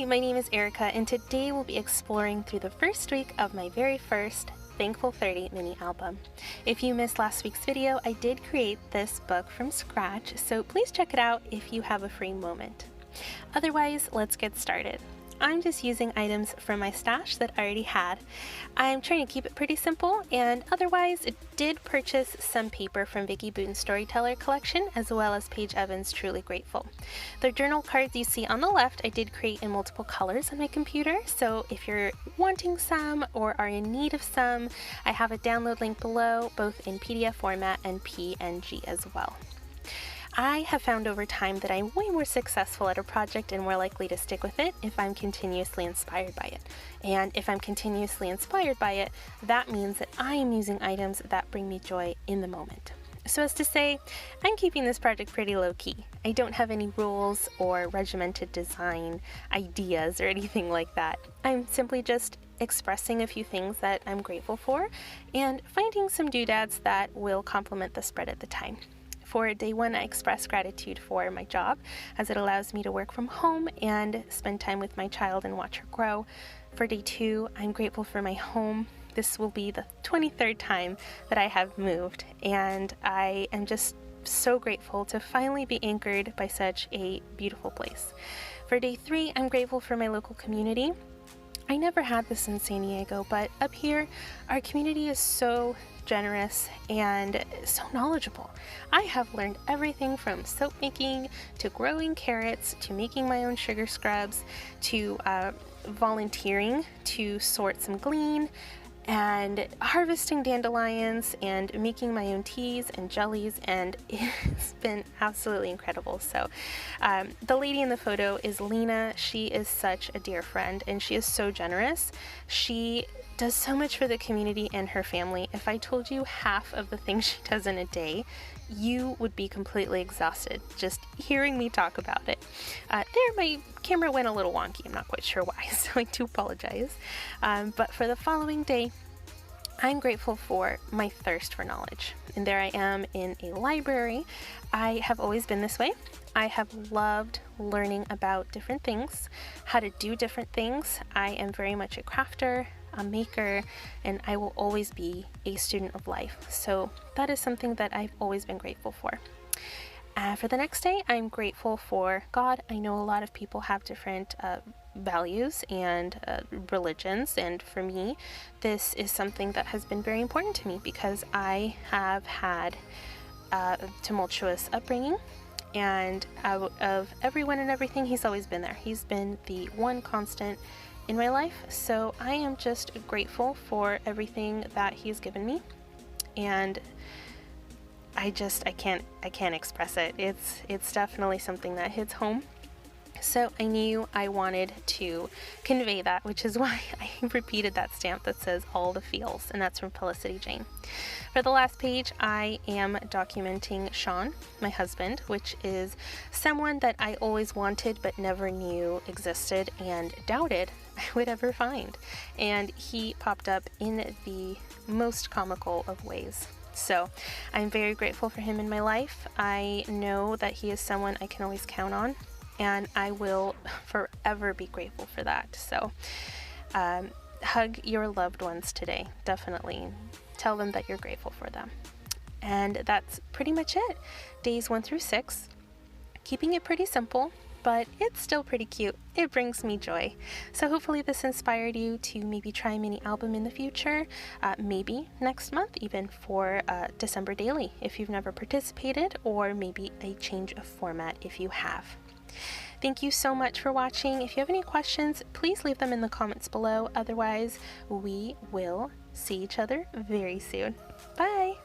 Hi, my name is Erica, and today we'll be exploring through the first week of my very first Thankful 30 mini album. If you missed last week's video, I did create this book from scratch, so please check it out if you have a free moment. Otherwise, let's get started. I'm just using items from my stash that I already had. I'm trying to keep it pretty simple, and otherwise I did purchase some paper from Vicki Booten's Storyteller collection, as well as Paige Evans' Truly Grateful. The journal cards you see on the left I did create in multiple colors on my computer, so if you're wanting some or are in need of some, I have a download link below, both in PDF format and PNG as well. I have found over time that I'm way more successful at a project and more likely to stick with it if I'm continuously inspired by it. And if I'm continuously inspired by it, that means that I am using items that bring me joy in the moment. So as to say, I'm keeping this project pretty low-key. I don't have any rules or regimented design ideas or anything like that. I'm simply just expressing a few things that I'm grateful for and finding some doodads that will complement the spread at the time. For day one, I express gratitude for my job, as it allows me to work from home and spend time with my child and watch her grow. For day two, I'm grateful for my home. This will be the 23rd time that I have moved, and I am just so grateful to finally be anchored by such a beautiful place. For day three, I'm grateful for my local community. I never had this in San Diego, but up here, our community is so generous and so knowledgeable. I have learned everything from soap making to growing carrots to making my own sugar scrubs to volunteering to sort some glean and harvesting dandelions and making my own teas and jellies, and it's been absolutely incredible. So the lady in the photo is Lena. She is such a dear friend and she is so generous. She does so much for the community and her family. If I told you half of the things she does in a day, you would be completely exhausted just hearing me talk about it. My camera went a little wonky. I'm not quite sure why, so I do apologize. But for the following day, I'm grateful for my thirst for knowledge. And there I am in a library. I have always been this way. I have loved learning about different things, how to do different things. I am very much a crafter, a maker, and I will always be a student of life. So that is something that I've always been grateful for. For the next day, I'm grateful for God. I know a lot of people have different values and religions, and for me, this is something that has been very important to me because I have had a tumultuous upbringing, and out of everyone and everything, he's always been there. He's been the one constant in my life, so I am just grateful for everything that he's given me, and I can't express it. It's definitely something that hits home. So I knew I wanted to convey that, which is why I repeated that stamp that says all the feels, and that's from Felicity Jane. For the last page, I am documenting Sean, my husband, which is someone that I always wanted but never knew existed and doubted I would ever find. And he popped up in the most comical of ways. So I'm very grateful for him in my life. I know that he is someone I can always count on, and I will forever be grateful for that. So hug your loved ones today, definitely. Tell them that you're grateful for them. And that's pretty much it. Days 1 through 6. Keeping it pretty simple, but it's still pretty cute. It brings me joy. So hopefully this inspired you to maybe try a mini album in the future, maybe next month even for December Daily if you've never participated, or maybe a change of format if you have. Thank you so much for watching. If you have any questions, please leave them in the comments below. Otherwise, we will see each other very soon. Bye!